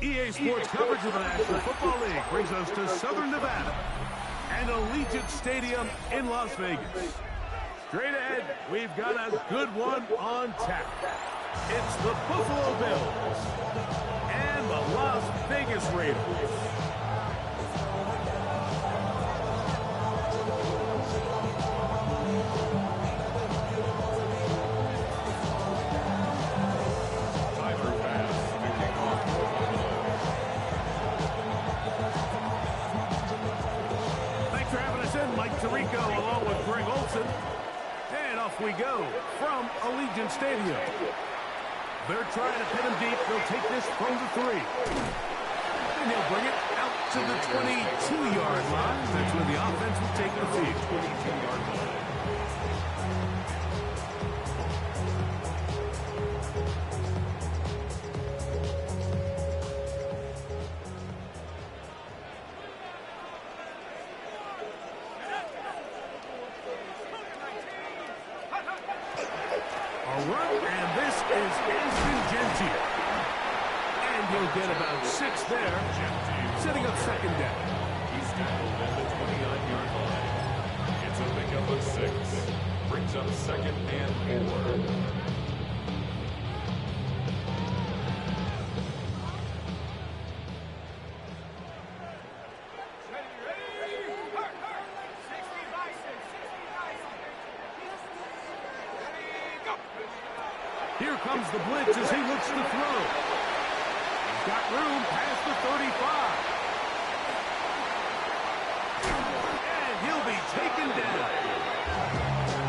EA Sports coverage of the National Football League brings us to Southern Nevada and Allegiant Stadium in Las Vegas. Straight ahead, we've got a good one on tap. It's the Buffalo Bills and the Las Vegas Raiders. Tirico along with Greg Olson. And off we go from Allegiant Stadium. They're trying to pin him deep. They'll take this from the 3. And they'll bring it out to the 22-yard line. That's where the offense will take the field. 22-yard line. Get about 6 there, setting up second down. He's tackled at the 29-yard line. It's a pickup of 6. Brings up second and 4. Here comes the blitz as he looks to throw. Got room past the 35. And he'll be taken down.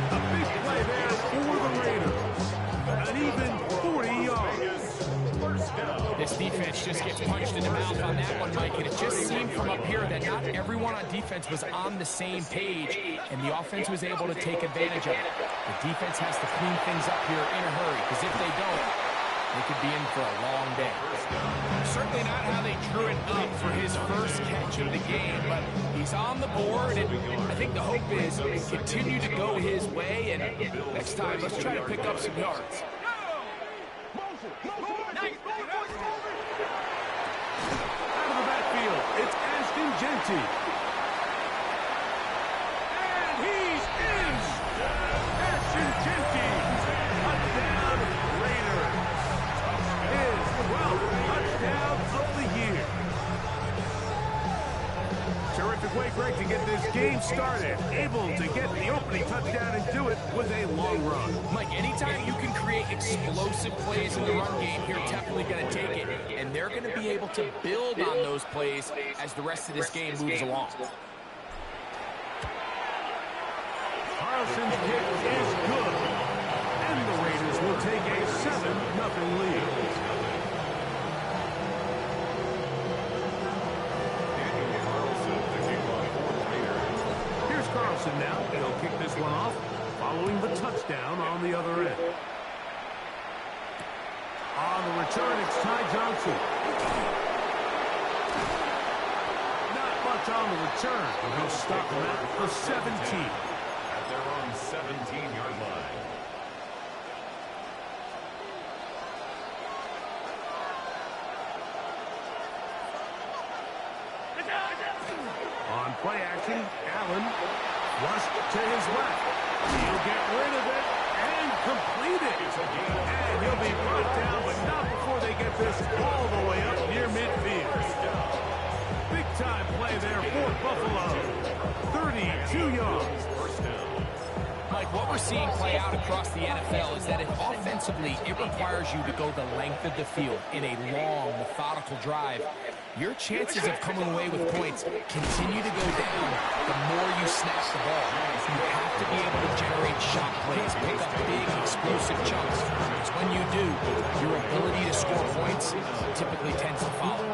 A big play there for the Raiders. An even 40 yards. This defense just gets punched in the mouth on that one, Mike. And it just seemed from up here that not everyone on defense was on the same page. And the offense was able to take advantage of it. The defense has to clean things up here in a hurry. Because if they don't, they could be in for a long day. Certainly not how they drew it up for his first catch of the game, but he's on the board, and I think the hope is continue to go his way, and next time, let's try to pick up some yards. Out of the backfield, it's Ashton Jeanty. And he's in! Ashton Jeanty! Touchdown, Raiders! His 12th touchdown of the year. Terrific way, Greg, to get this game started. Able to get the opening touchdown and do it with a long run. Mike, anytime you can create explosive plays in the run game, you're definitely going to take it. And they're going to be able to build on those plays as the rest of this game moves along. Carlson's kick is good. And the Raiders will take a 7-0 lead. Here's Carlson now. He'll kick this one off, following the touchdown on the other end. On the return, it's Ty Johnson. Not much on the return, but he'll stop him out for 17. At their own 17-yard line. On play action, Allen flushed to his left. He'll get rid of it and complete it. And he'll be brought down, but not before they get this all the way up near midfield. Big time play there for Buffalo. 32 yards. Mike, what we're seeing play out across the NFL is that if offensively it requires you to go the length of the field in a long, methodical drive, your chances of coming away with points continue to go down the more you snap the ball. You have to be able to generate shot plays, pick up big, explosive chunks. Because when you do, your ability to score points typically tends to follow.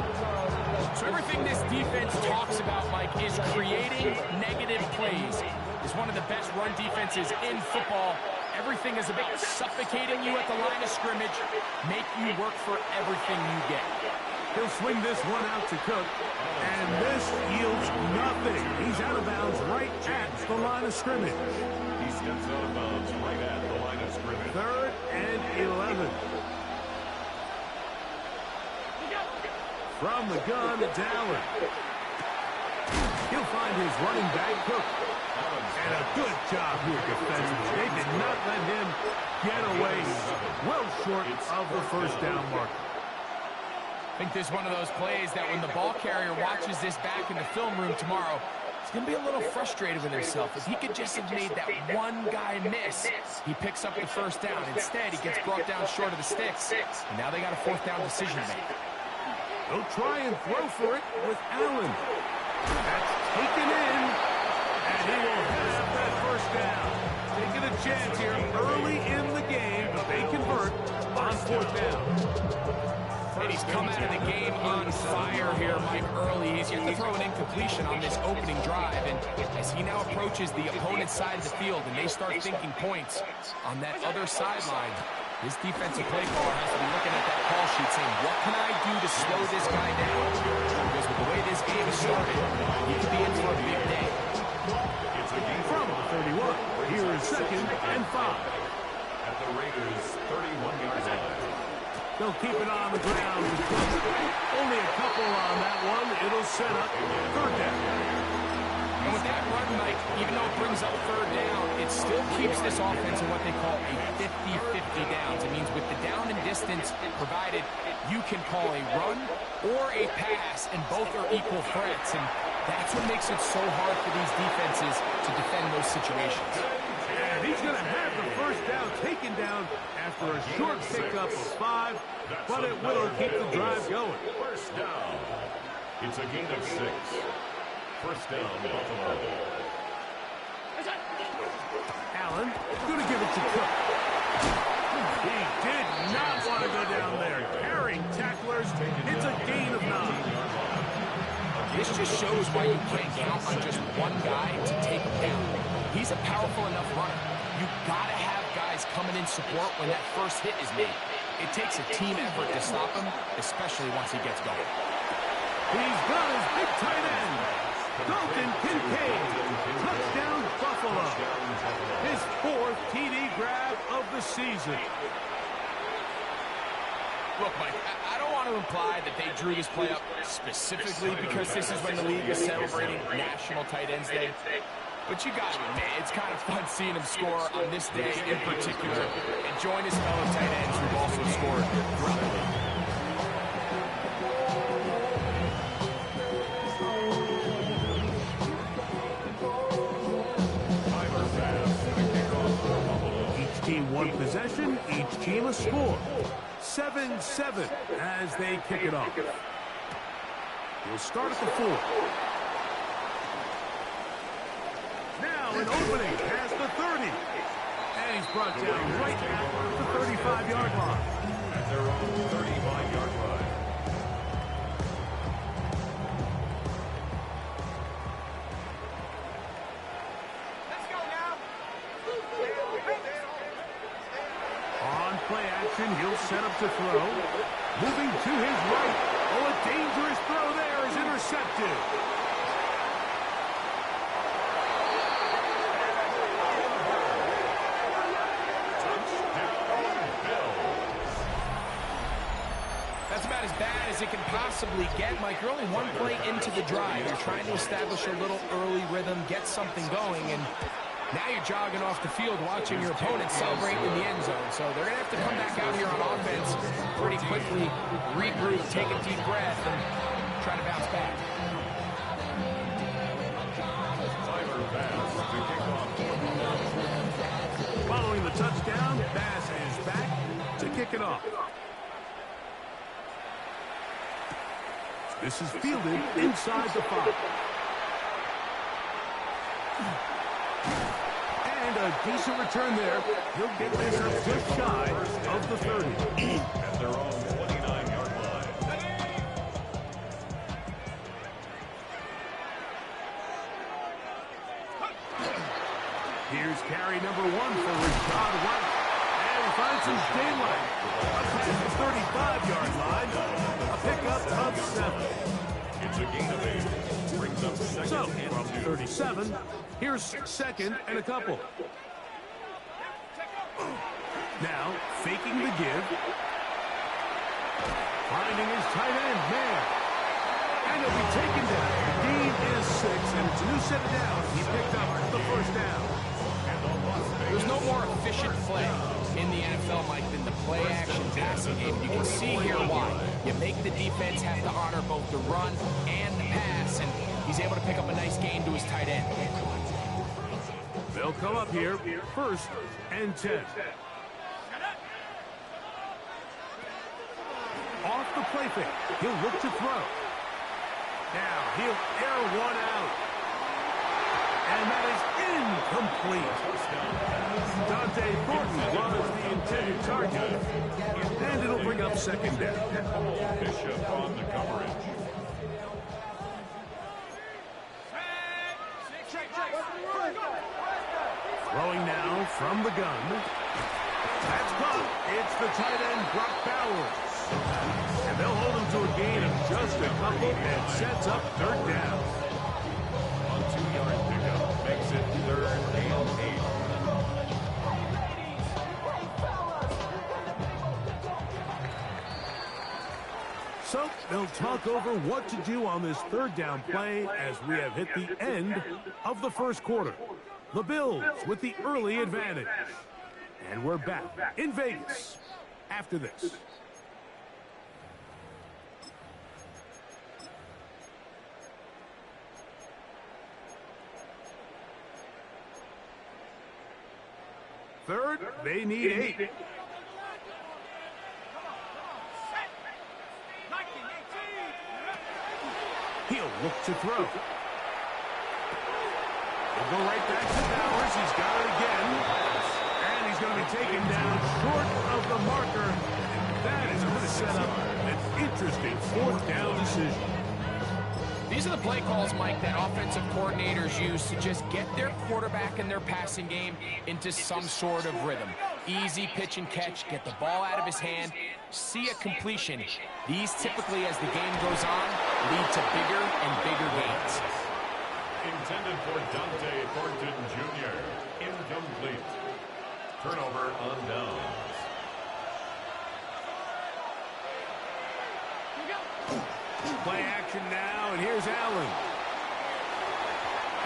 So everything this defense talks about, Mike, is creating negative plays. Is one of the best run defenses in football. everything is a bit suffocating you at the line of scrimmage, make you work for everything you get. He'll swing this one out to Cook, and this yields nothing. He's out of bounds right at the line of scrimmage. He steps out of bounds right at the line of scrimmage. 3rd and 11. From the gun, it's Allen. He'll find his running back, Cook. And a good job here defensively. They did not let him get away well short of the first down marker. I think this is one of those plays that when the ball carrier watches this back in the film room tomorrow, he's going to be a little frustrated with himself. If he could just have made that one guy miss, he picks up the first down. Instead, he gets brought down short of the sticks, and now they got a 4th down decision to make. He'll try and throw for it with Allen. That's taken in, and he will have that first down. Taking a chance here early in the game, but they convert on 4th down. And he's come out of the game on fire here, Mike, early. He's yet to throw an incompletion on this opening drive. And as he now approaches the opponent's side of the field and they start thinking points on that other sideline, his defensive play caller has to be looking at that call sheet saying, what can I do to slow this guy down? Because with the way this game is started, he could be in for a big day. It's a game From the 31. Here is 2nd and 5. at the Raiders' 31-yard line. They'll keep it on the ground. Only a couple on that one. It'll set up 3rd down. And with that run, Mike, even though it brings up 3rd down, it still keeps this offense in what they call a 50-50 downs. It means with the down and distance provided, you can call a run or a pass, and both are equal threats. And that's what makes it so hard for these defenses to defend those situations. And he's going to have the first down taken down after a short pickup of 5, but it will keep the drive going. First down. It's a gain of 6. First down, Buffalo. Allen going to give it to Cook. He did not want to go down there. Carrying tacklers. It's a gain of 9. This just shows why you can't count on just one guy to take him down. He's a powerful enough runner. You gotta have guys coming in support when that first hit is made. It takes a team effort to stop him, especially once he gets going. He's got his big tight end, Dalton Kincaid. Touchdown, Buffalo. His 4th TD grab of the season. Look, Mike, I don't want to imply that they drew this play up specifically because this is when the league is celebrating National Tight Ends Day. But you got to admit, it's kind of fun seeing him score on this day in particular and join his fellow tight ends who've also scored throughout the league. Each team one possession, each team a score. 7-7 as they kick it off. He'll start at the 4. Now an opening past the 30. And he's brought down right at the 35-yard line. At their own 35-yard line. Let's go now. On play action, he'll set up to throw. Moving to his right. Oh, a dangerous throw there is intercepted. That's about as bad as it can possibly get, Mike. You're only one play into the drive. You're trying to establish a little early rhythm, get something going, and now you're jogging off the field watching your opponent celebrate in the end zone. So they're going to have to come back out here on offense pretty quickly, regroup, take a deep breath, and try to bounce back. Following the touchdown, Bass is back to kick it off. This is fielded inside the 5. And a decent return there. He'll get this up just shy of the 30. At their own 29-yard line. Here's carry number number 1 for Rashad White. And he finds some daylight. Up to the 35-yard line. A pickup of 7. It's a gain of 8. Brings up second So, and from 2. 37, here's second and a couple. Now, faking the give. Finding his tight end, man. And he'll be taken down. The gain is 6, and it's a new set of downs. He picked up the first down. There's no more efficient play in the NFL, Mike, than the play-action passing game. You can see here why. You make the defense have to honor both the run and the pass, and he's able to pick up a nice gain to his tight end. They'll come up here, first and 10. Off the play fake, he'll look to throw. Now, he'll air one out. And that is incomplete. Dante Thornton was the intended target. And it'll bring up second down. Bishop on the coverage. Throwing now from the gun. That's caught. It's the tight end, Brock Bowers. And they'll hold him to a gain of just a couple and sets up third down. On 2-yard pickup. Makes it 3rd and 8. So they'll talk over what to do on this third down play as we have hit the end of the first quarter. The Bills with the early advantage. And we're back in Vegas after this. Third, they need 8. He'll look to throw. He'll go right back to Bowers. He's got it again. And he's going to be taken down short of the marker. And that is going to set up an interesting fourth down decision. These are the play calls, Mike, that offensive coordinators use to just get their quarterback and their passing game into some sort of rhythm. Easy pitch and catch, get the ball out of his hand, see a completion. These typically, as the game goes on, lead to bigger and bigger gains. Intended for Dante Thornton Jr. Incomplete. Turnover on downs. Play action now, and here's Allen.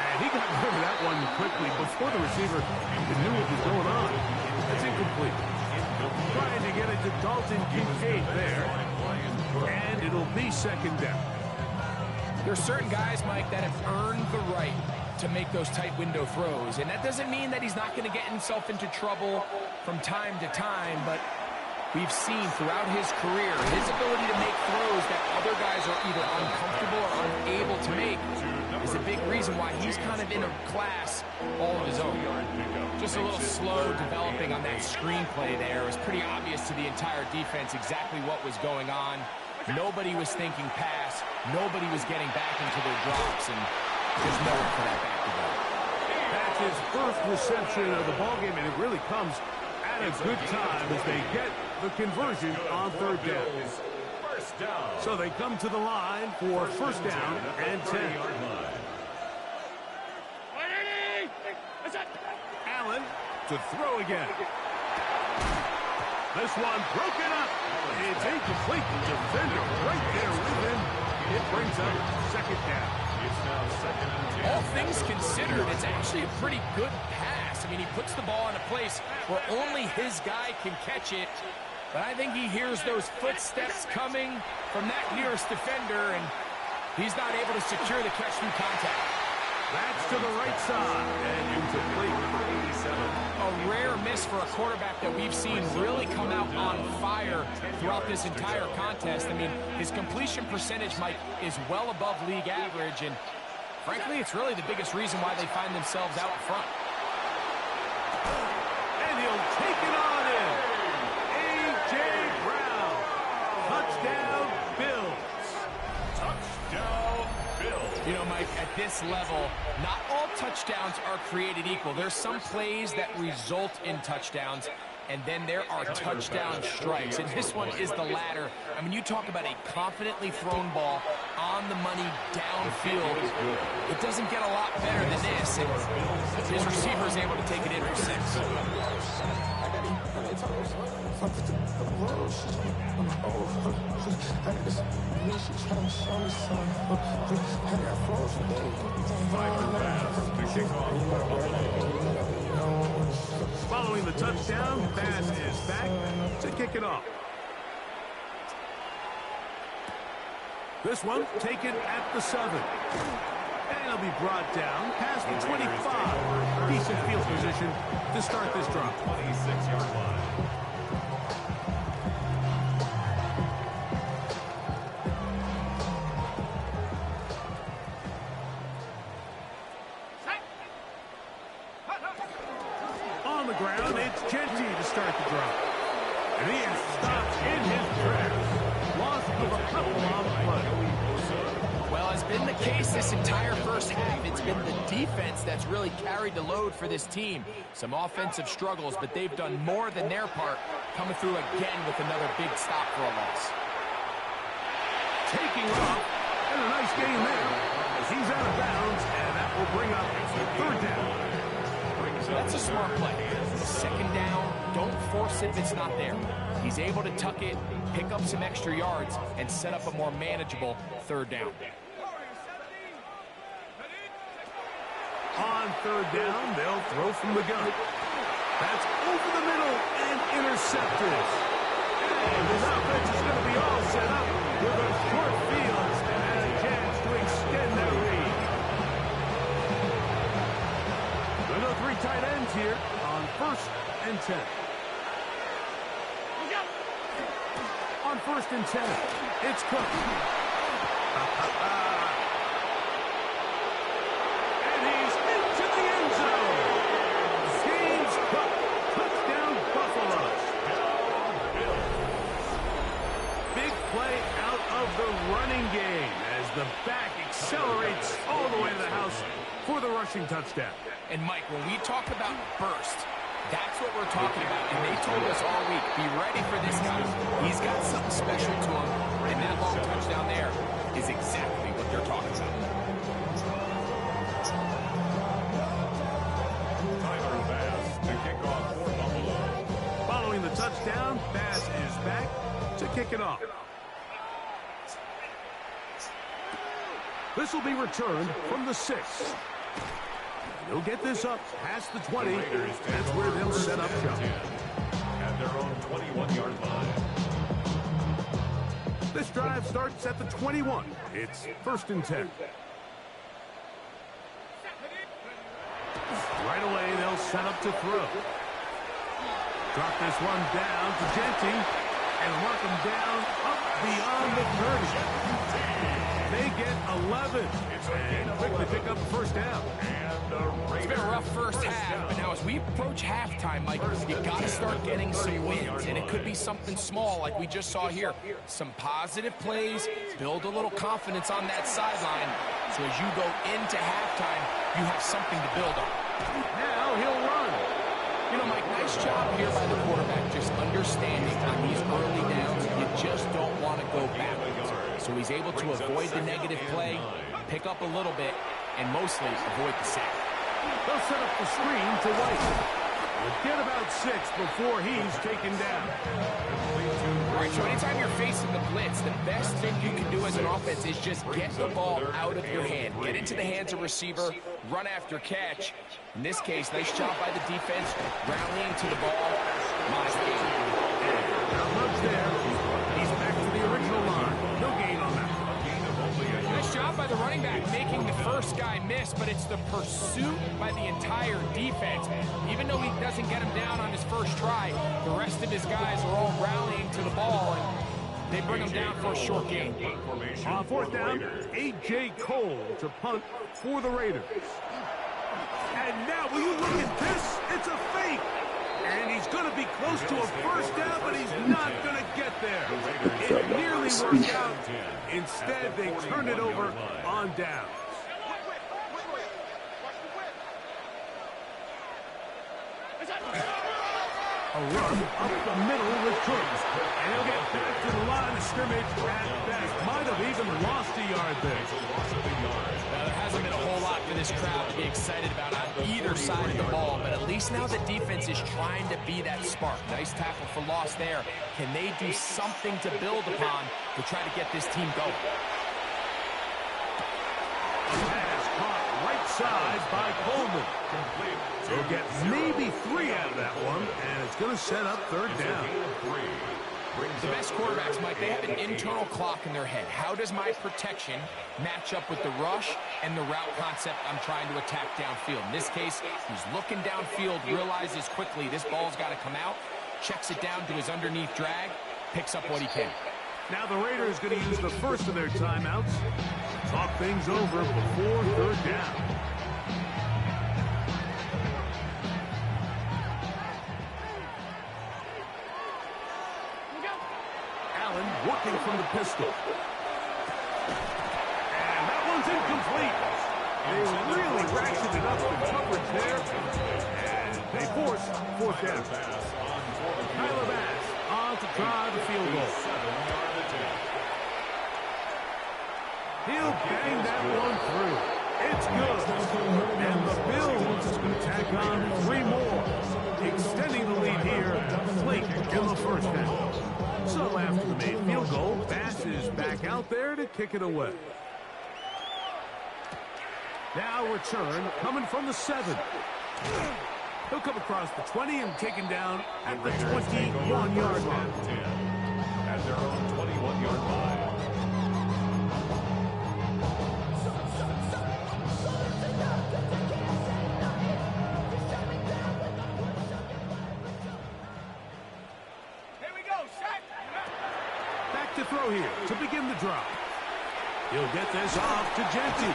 And he got rid of that one quickly before the receiver even knew what was going on. That's incomplete. Trying to get it to Dalton Kincaid there. And it'll be second down. There's certain guys, Mike, that have earned the right to make those tight window throws. And that doesn't mean that he's not going to get himself into trouble from time to time, but we've seen throughout his career his ability to make throws that other guys are either uncomfortable or unable to make is a big reason why he's kind of in a class all of his own. Just a little slow developing on that screenplay there. It was pretty obvious to the entire defense exactly what was going on. Nobody was thinking pass. Nobody was getting back into their drops, and there's nowhere for that back to go. That's his first reception of the ballgame, and it really comes at a good time as they get the conversion on third down. So they come to the line for first down and 10. Allen to throw again. This one broken up. It's incomplete. The defender right there with him. It brings up second down. It's now second and 10. All things considered, it's actually a pretty good pass. I mean, he puts the ball in a place where only his guy can catch it. But I think he hears those footsteps coming from that nearest defender, and he's not able to secure the catch through contact. That's to the right side, and incomplete for 87. A rare miss for a quarterback that we've seen really come out on fire throughout this entire contest. I mean, his completion percentage, Mike, is well above league average, and frankly, it's really the biggest reason why they find themselves out front. And he'll take it on in. A.J. Brown. Touchdown, Bills. Touchdown, Bills. You know, Mike, at this level, not all touchdowns are created equal. There's some plays that result in touchdowns, and then there are touchdown strikes, and this one is the latter. I mean, you talk about a confidently thrown ball on the money downfield. It doesn't get a lot better than this, and his receiver is able to take it in for 6. Following the touchdown, Bass is back to kick it off. This one taken at the 7. And it'll be brought down past the 25. Decent field position to start this drive. 26-yard line. On the ground, it's Genty to start the drive. And he is stopped in his tracks. Loss of a couple on the play. Well, it's been the case this entire first half. It's been the defense that's really carried the load for this team. Some offensive struggles, but they've done more than their part, coming through again with another big stop for a loss. Taking off, and a nice gain there. As he's out of bounds, and that will bring up 3rd down. That's a smart play. 2nd down, don't force it if it's not there. He's able to tuck it, pick up some extra yards, and set up a more manageable 3rd down. On 3rd down, they'll throw from the gun. That's over the middle and intercepted. And his offense is going to be all set up with a short field and a chance to extend their lead. There are 3 tight ends here on 1st and 10. On 1st and 10, it's Cook. And he's into the end zone. James Cook, touchdown Buffalo. Big play out of the running game as the back accelerates all the way to the house for the rushing touchdown. And Mike, when we talk about burst, that's what we're talking about. And they told us all week, be ready for this guy. He's got something special to him. And that long touchdown there is exactly what they're talking about. Tyler Bass to kick off for Buffalo. Following the touchdown, Bass is back to kick it off. This will be returned from the 6. He'll get this up past the 20. That's where they'll set up shop. At their own 21-yard line. This drive starts at the 21. It's 1st and 10. Right away, they'll set up to throw. Drop this one down to Genty and mark him down up beyond the 30. They get 11 and quickly pick up the 1st down. It's been a rough first half, but now as we approach halftime, Mike, you got to start getting some wins, and it could be something small like we just saw here. Some positive plays, build a little confidence on that sideline, so as you go into halftime, you have something to build on. Now he'll run. You know, Mike, nice job here by the quarterback, just understanding on these early downs, you just don't want to go backwards. So he's able to avoid the negative play, pick up a little bit, and mostly avoid the sack. They'll set up the screen to White. We'll get about 6 before he's taken down. All right, so anytime you're facing the blitz, the best thing you can do as an offense is just get the ball out of your hand. Get into the hands of receiver, run after catch. In this case, nice job by the defense, rallying to the ball. Nice game. Now Love's there. He's back to the original line. No gain on that. Nice job by the running back making the first guy miss, but it's the pursuit by the entire defense. Even though he doesn't get him down on his first try, the rest of his guys are all rallying to the ball, and they bring him down for a short gain. On 4th down, A.J. Cole to punt for the Raiders. And now, will you look at this? It's a fake. And he's going to be close to a 1st down, but he's not going to get there. It nearly worked out. Instead, they turn it over on downs. A run up the middle with Cooks. And he'll get back to the line of scrimmage at best. Might have even lost a yard there. Now, there hasn't been a whole lot for this crowd to be excited about on either side of the ball, but at least now the defense is trying to be that spark. Nice tackle for loss there. Can they do something to build upon to try to get this team going? Pass caught right side by Coleman. He'll get maybe 3 out of that one, and it's going to set up third down. The best quarterbacks, Mike, they have an internal clock in their head. How does my protection match up with the rush and the route concept I'm trying to attack downfield? In this case, he's looking downfield, realizes quickly this ball's got to come out, checks it down to his underneath drag, picks up what he can. Now the Raiders going to use the first of their timeouts. Talk things over before third down. Allen working from the pistol. And that one's incomplete. They really ratcheted up the coverage there. And they force fourth down. Tyler Bass on to try the field goal. He'll bang that one through. It's good. And the Bills tack on 3 more, extending the lead here late in the first half. So after the made field goal, Bass is back out there to kick it away. Now return coming from the 7. He'll come across the 20 and taken down at the 21-yard line. At their own 21-yard line. To throw here to begin the drive. He'll get this off to Genty.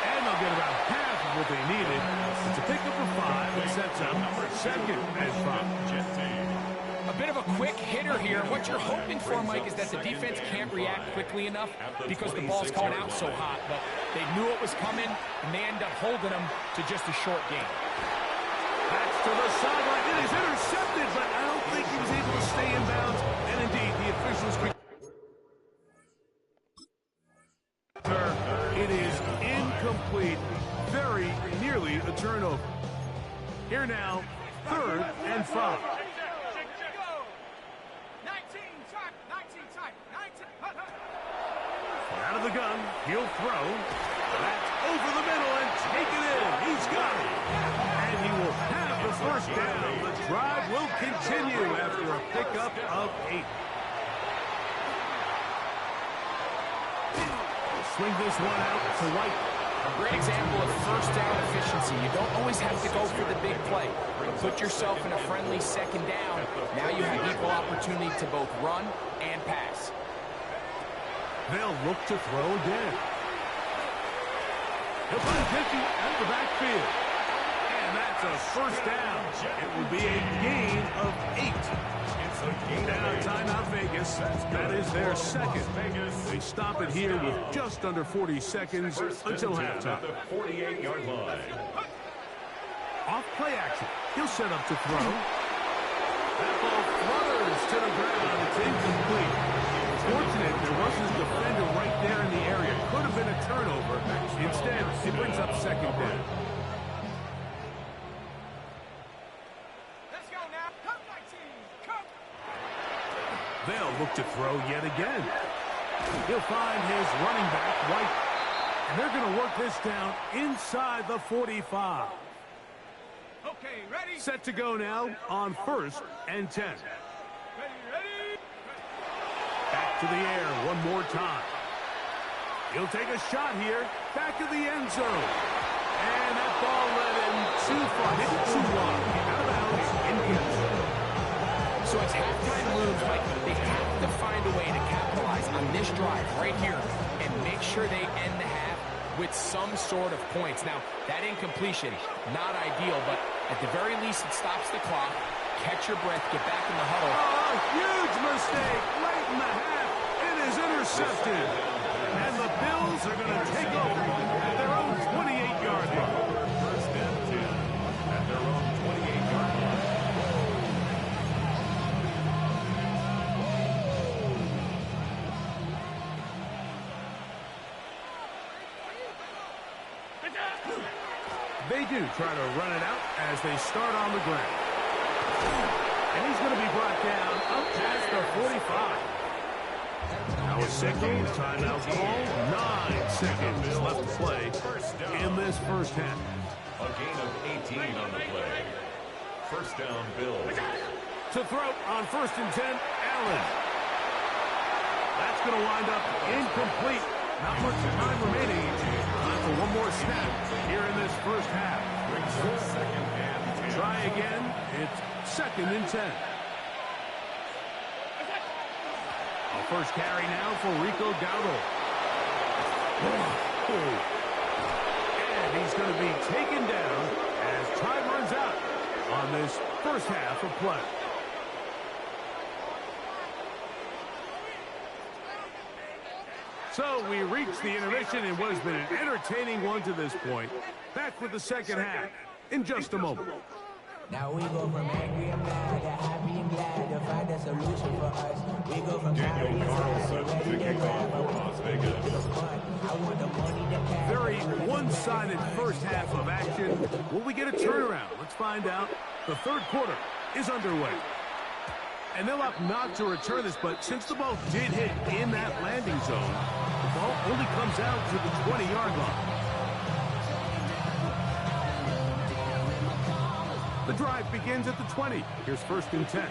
And they'll get about half of what they needed. It's a pickup of 5 that sets up second and 5. A bit of a quick hitter here. What you're hoping for, Mike, is that the defense can't react quickly enough because the ball's coming out so hot. But they knew it was coming, and they end up holding them to just a short game. That's to the sideline. It is intercepted, but I don't think he was able to stay in bounds. And indeed, the officials could. It is incomplete, very nearly a turnover. Here now, third and 5. Out of the gun, he'll throw. That's over the middle and take it in. He's got it. And he will have the first down. The drive will continue after a pickup of 8. Swing this one out to White. A great example of first down efficiency. You don't always have to go for the big play. Put yourself in a friendly second down. Now you have equal opportunity to both run and pass. They'll look to throw again. He'll find Genty out of the backfield. And that's a first down. It will be a gain of 8. Now timeout Vegas. That is their second. They stop it here with just under 40 seconds until halftime. 48-yard line. Off play action. He'll set up to throw. That ball flutters to the ground. It's incomplete. Fortunate there wasn't a defender right there in the area. Could have been a turnover. Instead, it brings up second down. They'll look to throw yet again. He'll find his running back, White. And they're going to work this down inside the 45. Okay, ready? Set to go now on 1st and 10. Ready? Back to the air one more time. He'll take a shot here. Back of the end zone. And that ball led him too far. Hit too long. Out of bounds. Incomplete. So as halftime looms, Mike, they have to find a way to capitalize on this drive right here and make sure they end the half with some sort of points. Now, that incompletion, not ideal, but at the very least, it stops the clock. Catch your breath, get back in the huddle. Oh, huge mistake late in the half. It is intercepted. And the Bills are going to take over at their own 28-yard line. First and 10 at their own 28-yard line. They do try to run it out as they start on the ground. And he's going to be brought down up past the 45. Now a second timeout call. 9 seconds left to play in this first half. A gain of 18 on the play. First down, Bills. To throw on 1st and 10, Allen. That's going to wind up incomplete. Not much time remaining. Time for one more snap here in this first half. Second and 10. Try again. It's 2nd and 10. A first carry now for Rico Dowdle. And he's going to be taken down as time runs out on this first half of play. So we reach the intermission in what has been an entertaining one to this point. Back with the second half in just a moment. Now we go from angry and mad to happy and glad to find a solution for us. We go from Daniel Carlson to kick off for Las Vegas. I want the money to pass. Very one-sided first half of action. Will we get a turnaround? Let's find out. The third quarter is underway. And they'll opt not to return this, but since the ball did hit in that landing zone, the ball only comes out to the 20-yard line. The drive begins at the 20. Here's 1st and 10.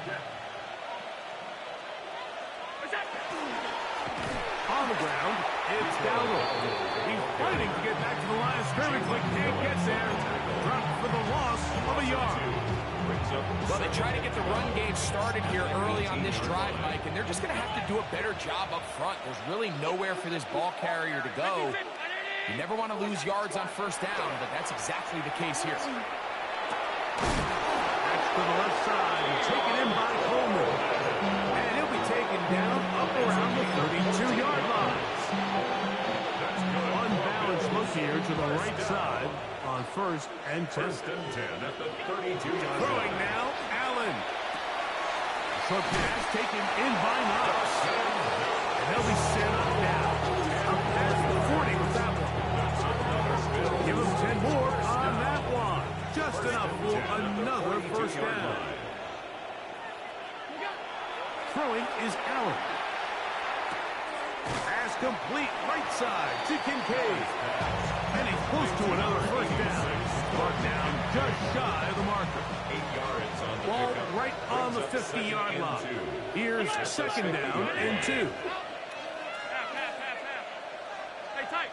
On the ground, it's Dowdle. He's fighting to get back to the line of scrimmage, but can't get there. Dropped for the loss of a yard. Well, they try to get the run game started here early on this drive, Mike, and they're just going to have to do a better job up front. There's really nowhere for this ball carrier to go. You never want to lose yards on 1st down, but that's exactly the case here. That's to the left side, taken in by Coleman. And he'll be taken down up around the 32-yard line. Unbalanced look here to the right side on 1st and 10. 1st and 10 at the 32-yard line. Throwing now, Allen. Short pass taken in by Knox. And he'll be set up now. Up past the 40 with that one. Give him 10 more on that one. Just enough for another 1st down. Throwing is Allen. Pass complete right side to Kincaid. And he's close to another 1st down. Mark down just shy of the marker. 8 yards on the Ball pickup. right on the 50-yard line. Here's 2nd down and 2. Hey, tight.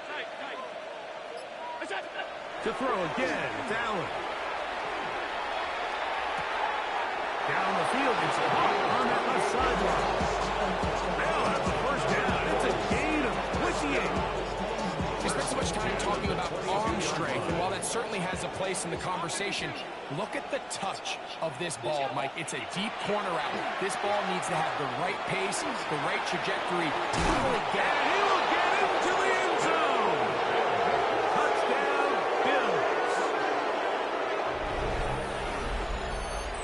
To throw again, it's Allen. Down the field, it's caught on that left sideline. They'll have the 1st down. It's a gain of 28. We spent so much time talking about arm strength, and while that certainly has a place in the conversation, look at the touch of this ball, Mike. It's a deep corner out. This ball needs to have the right pace, the right trajectory to really get And he will get into the end zone. Touchdown, Bills.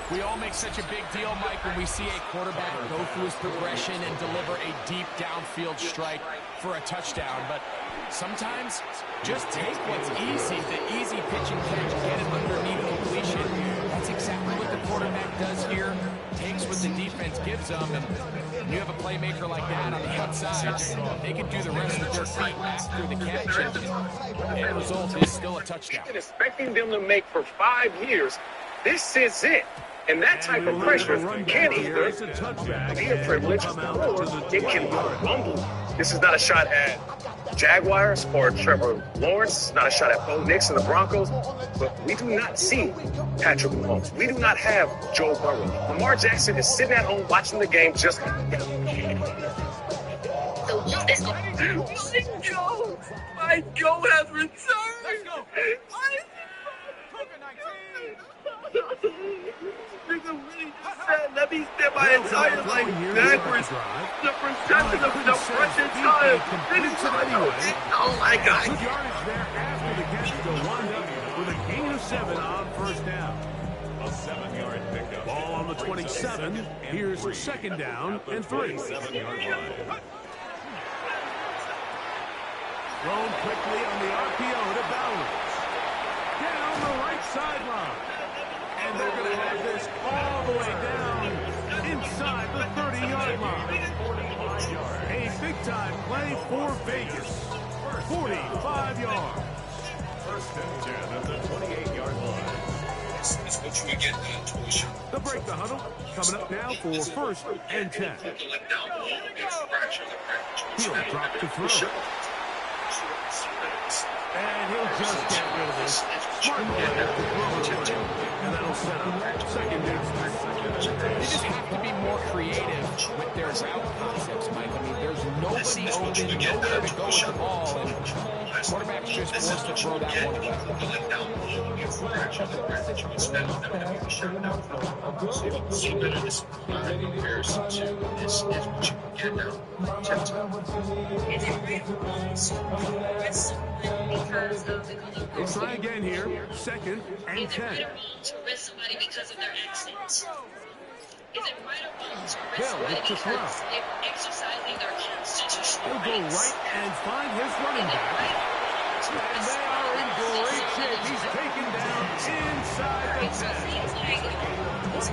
We all make such a big deal, Mike, when we see a quarterback go through his progression and deliver a deep downfield strike for a touchdown. But sometimes just take what's easy, the easy pitch and catch, get it underneath completion. That's exactly what the quarterback does here. Takes what the defense gives them, and you have a playmaker like that on the outside, they can do the rest with their feet after the catch, and the end result is still a touchdown. Been expecting them to make for 5 years. This is it. And that type of pressure can either be a privilege or it can crumble. This is not a shot at Jaguars or Trevor Lawrence. It's not a shot at Bo Nix and the Broncos. But we do not see Patrick Mahomes. We do not have Joe Burrow. Lamar Jackson is sitting at home watching the game just Joe, my Joe has returned. Let's go. Nigga really just said, let me step my entire life backwards. The perception of the front entire. Oh my God. Good yardage there after the catch to wind up with a gain of 7 on 1st down. A 7-yard pickup. Ball on the 27. Here's 2nd down and 3. 7-yard line. Thrown quickly on the RPO to Bowers. Down the sideline. And they're going to have this all the way down inside the 30-yard line. A big-time play for Vegas. 45 yards. First and 10 at the 28-yard line. It's what you get tuition. The break the huddle coming up now for first and 10. He'll drop to throw. And he'll just get rid of this. Smart play to throw it away. And that'll set up second down. They just have to be more creative with their route concepts, Mike. I mean, there's nobody open, nowhere to go with the ball, and quarterback's just forced to throw that one away. We'll try again here. Second and 10. To arrest somebody because of their accent? Is it right or wrong to arrest somebody because they're exercising their constitutional He'll go right and find his running back. And they are in great shape. He's taken down inside the 10.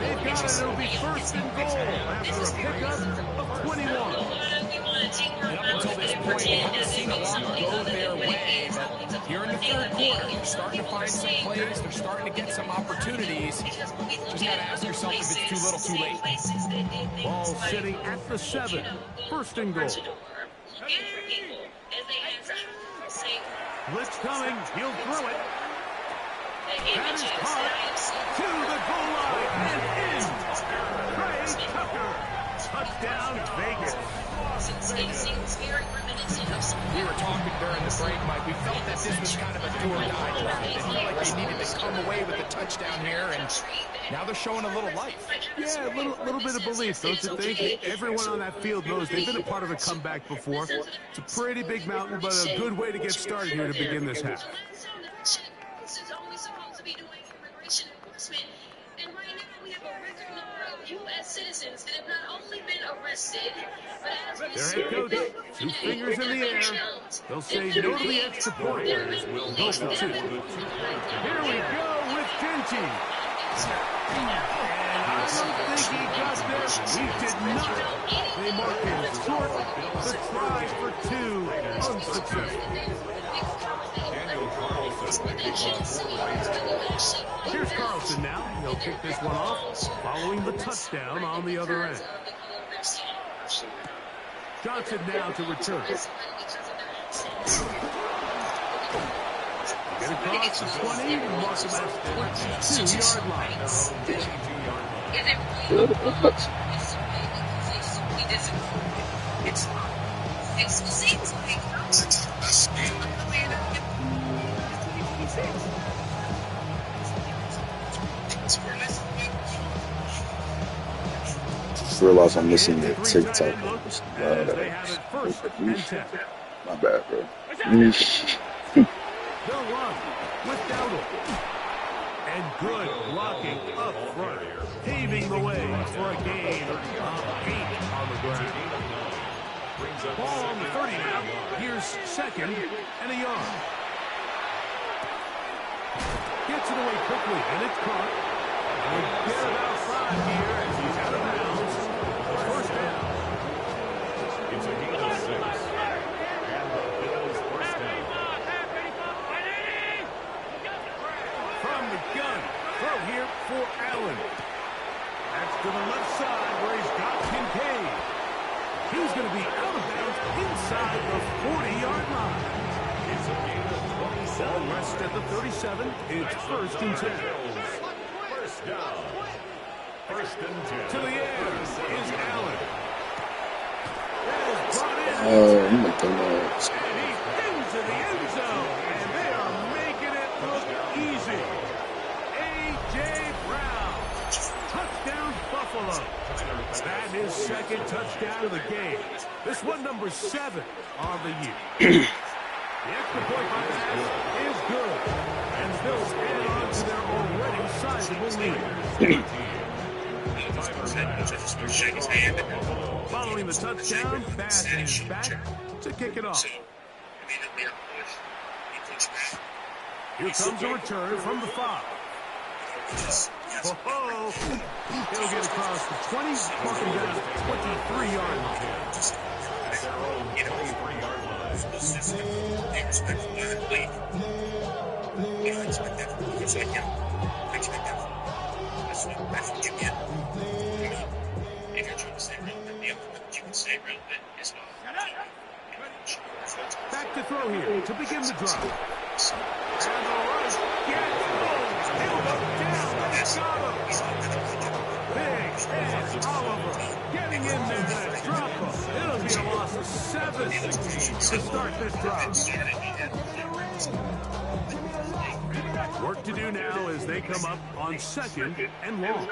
They've got it. It'll be first and goal after a pickup of 21. Up until this point, we haven't seen a lot go their way. But here in the third quarter, they're starting to find some plays. They're starting to get some opportunities. Just got to ask yourself if it's too little, too late. Ball sitting at the 7. First and goal. Blitz coming. He'll throw it. That is caught to the goal line and in. Trey Tucker. Touchdown, Vegas. We were talking during the break, Mike. We felt that this was kind of a do-or-die drive. They felt like they needed to come away with a touchdown here, and now they're showing a little life. Yeah, a little bit of belief, don't you think? Everyone on that field knows they've been a part of a comeback before. It's a pretty big mountain, but a good way to get started here to begin this half. This is only supposed to be doing immigration enforcement. And right now we have a record number of U.S. citizens that have not only been arrested, but as we Their head coach, 2 fingers in the air. They'll say no to the extra point. Go for 2. Here we go with Genty. And I don't think he got there. He did not. They mark him short. The try for 2 unsuccessful. Here's Carlson now. He'll kick this one off, following the touchdown on the other end. Johnson now to return. Get across the 20, mark him at 22-yard line. It seems like Just realized I'm missing the TikTok. My bad, bro. They'll run with Dowdle. And good blocking up front, paving the way for a gain of 8 on the ground. Ball on the 30 now. Here's second and a yard. Gets it away quickly, and it's caught. We'll get about 5 here as he's out of bounds. First down. It's a gain of 6. And the Bills first down. From the gun. Throw here for Allen. That's to the left side where he's got Kincaid. He's going to be out of bounds inside the 40-yard line. It's a gain of 27. Ball rest at the 37. It's first and 10. First down. First and 10. To the air is Allen. Brought in. Oh my goodness. And he's into the end zone. And they are making it look easy. A.J. Brown. Touchdown, Buffalo. That is second touchdown of the game. This one number 7 on the year. The extra point by pass is good. And the Bills add on to their already sizable lead. Following the touchdown, Bass is back to kick it off. Here comes a return from the 5. Oh, he'll get across the 20, walking down the 23-yard line. At their own 23-yard line. That's what you get. If you're trying to stay relevant, the only way you can stay relevant is not. Back to throw here to begin the drive. And the rush gets home. He'll go down. That's got him. Big Ed Oliver getting in there that drop-off. It'll be a loss of 7 to start this drive. Work to do now as they come up on 2nd and long.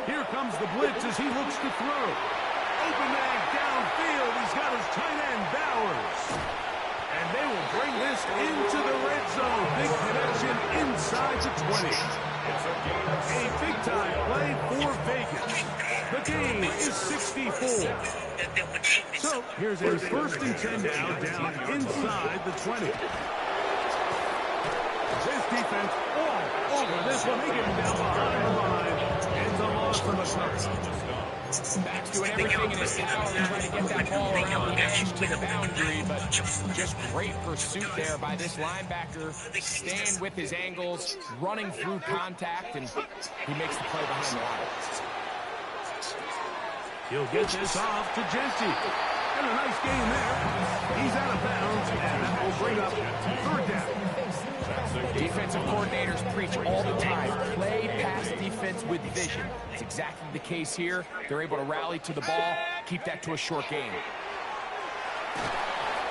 Here comes the blitz as he looks to throw. Open man downfield. He's got his tight end Bowers. And they will bring this into the red zone. Big connection inside the 20. A big-time play for Vegas. The game is 64. So here's a 1st and 10 now down inside the 20. This defense all over this one. They get him down behind the line. It's a loss from the first. Back's doing everything in his power to try to get that ball around the edge to the boundary, but just great pursuit there by this linebacker, staying with his angles, running through contact, and he makes the play behind the line. He'll get this off to Genty. And a nice game there. He's out of bounds, and that will bring up 3rd down. Defensive coordinators preach all the time, play pass defense with vision. It's exactly the case here. They're able to rally to the ball, keep that to a short game.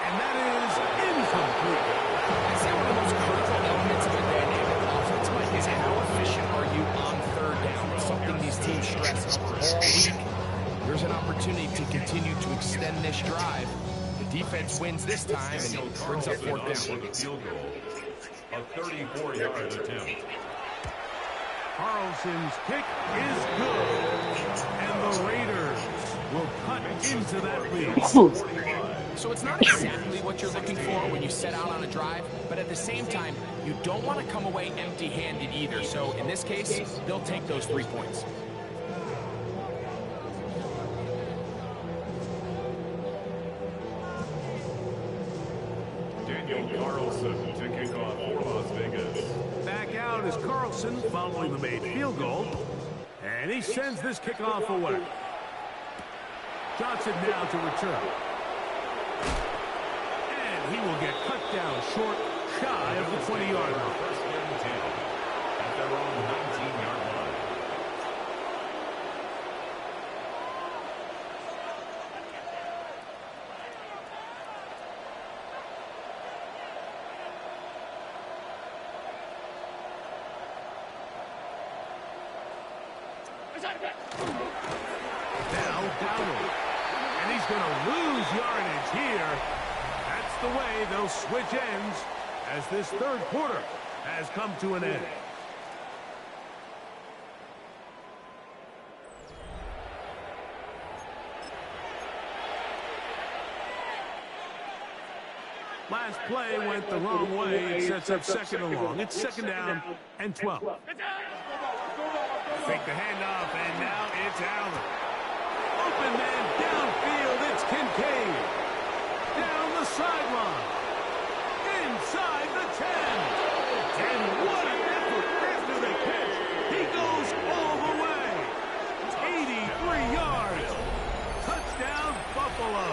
And that is incomplete. I'd say one of the most critical elements of a dynamic offense, Mike, is how efficient are you on 3rd down? It's something these teams stress all week. There's an opportunity to continue to extend this drive. The defense wins this time and brings up 4th down. A 34-yard attempt. Carlson's kick is good. And the Raiders will cut into that lead. So it's not exactly what you're looking for when you set out on a drive, but at the same time, you don't want to come away empty-handed either. So in this case, they'll take those 3 points. Daniel Carlson to kick off for Las Vegas. Back out is Carlson following the made field goal. And he sends this kickoff away. Johnson now to return. And he will get cut down short, shy of the 20-yard line. 1st and 10 at their own 19-yard line. Now Dowdle. And he's going to lose yardage here. That's the way they'll switch ends as this 3rd quarter has come to an end. Last play went the wrong way. It sets up 2nd and long. It's 2nd down and 12. Fake the handoff, and now it's Allen. Open man downfield, it's Kincaid. Down the sideline. Inside the 10. And what an effort after the catch. He goes all the way. 83 yards. Touchdown, Buffalo.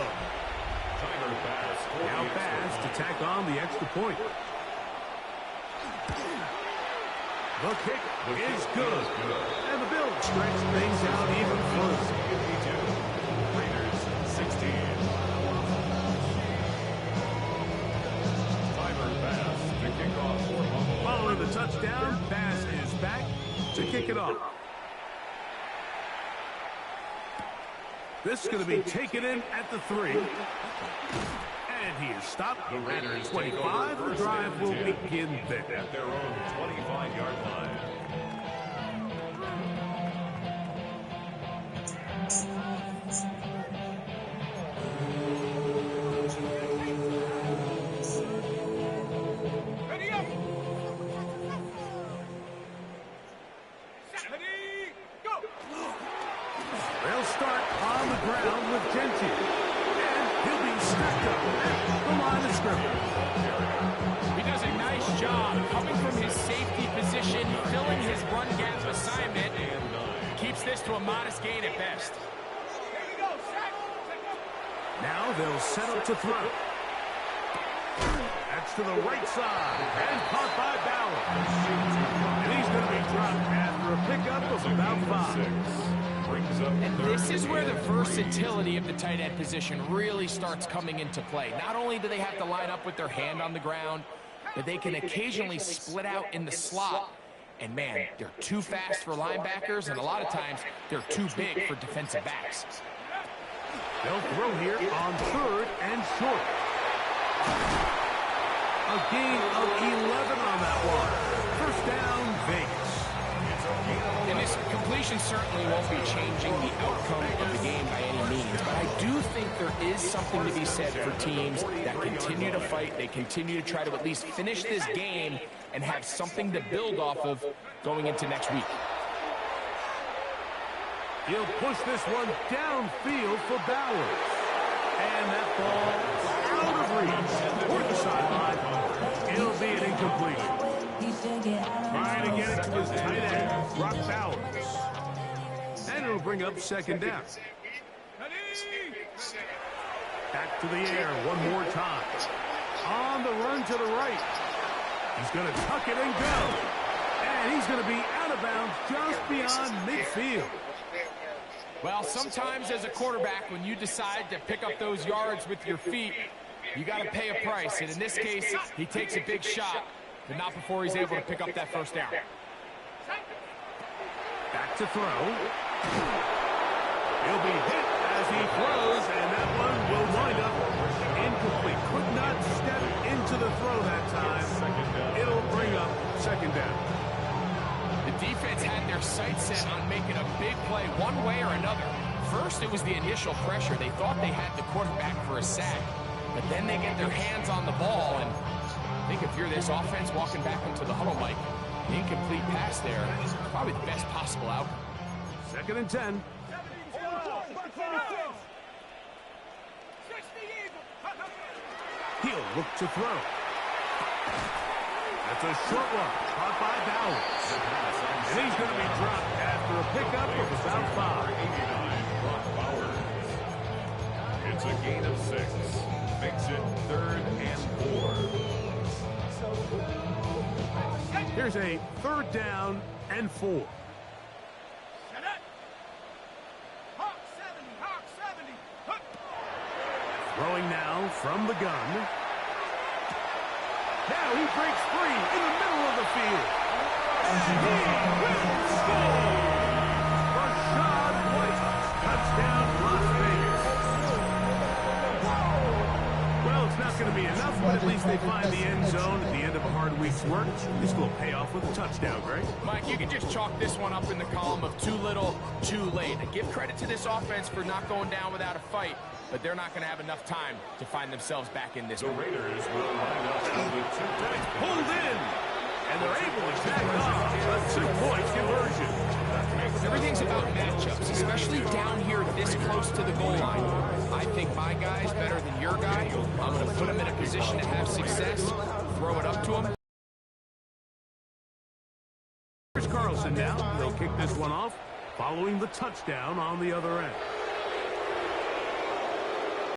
Now Bass to tack on the extra point. The kick is good. And the Bills stretch things out even further. Raiders 16. Tyler Bass to kick off for Buffalo. Following the touchdown, Bass is back to kick it off. This is going to be taken in at the 3. And he is stopped The Raiders at 25. The drive will begin there. At their own 25-yard line. start on the ground with Gentile. And he'll be stepped up at the line of scrimmage. He does a nice job coming from his safety position, filling his run gap assignment, keeps this to a modest gain at best. Now they'll set up to throw. That's to the right side, and caught by Bauer. And he's going to be dropped after a pickup of about 5. And this is where the versatility of the tight end position really starts coming into play. Not only do they have to line up with their hand on the ground, but they can occasionally split out in the slot. And man, they're too fast for linebackers, and a lot of times they're too big for defensive backs. They'll throw here on 3rd and short. A gain of 11 on that one. First down, Vegas. And this completion certainly won't be changing the outcome of the game by any means, but I do think there is something to be said for teams that continue to fight. They continue to try to at least finish this game and have something to build off of going into next week. He'll push this one downfield for Bowers. And that ball out of reach toward the sideline. It'll be an incompletion. Trying to get it to his tight end, Brock Bowers. And it'll bring up 2nd down. Back to the air one more time. On the run to the right. He's going to tuck it and go. And he's going to be out of bounds just beyond midfield. Well, sometimes as a quarterback, when you decide to pick up those yards with your feet, you got to pay a price. And in this case, he takes a big shot, but not before he's able to pick up that first down. Back to throw. He'll be hit as he throws, and that one will wind up incomplete. Could not step into the throw that time. It'll bring up 2nd down. The defense had their sights set on making a big play one way or another. First, it was the initial pressure. They thought they had the quarterback for a sack, but then they get their hands on the ball, and I think if you're this offense walking back into the huddle, Mike, the incomplete pass there is probably the best possible outcome. 2nd and 10. He'll look to throw. That's a short one, caught by Bowers. And he's going to be dropped after a pickup of about 5. It's a gain of 6. Makes it 3rd and 4. Here's a 3rd down and 4. Throwing now from the gun. Now he breaks free in the middle of the field. And he will score! Rachaad White, touchdown Las Vegas. Well, it's not going to be enough, but at least they find the end zone at the end of a hard week's work. This will pay off with a touchdown, Greg. Mike, you can just chalk this one up in the column of too little, too late. And give credit to this offense for not going down without a fight, but they're not going to have enough time to find themselves back in this. The Raiders will line up with 2 points. Pulled in, and they're able to tag off a 2-point conversion. Everything's about matchups, especially down here this close to the goal line. I think my guy's better than your guy. I'm going to put him in a position to have success, throw it up to him. Here's Carlson now. They'll kick this one off following the touchdown on the other end.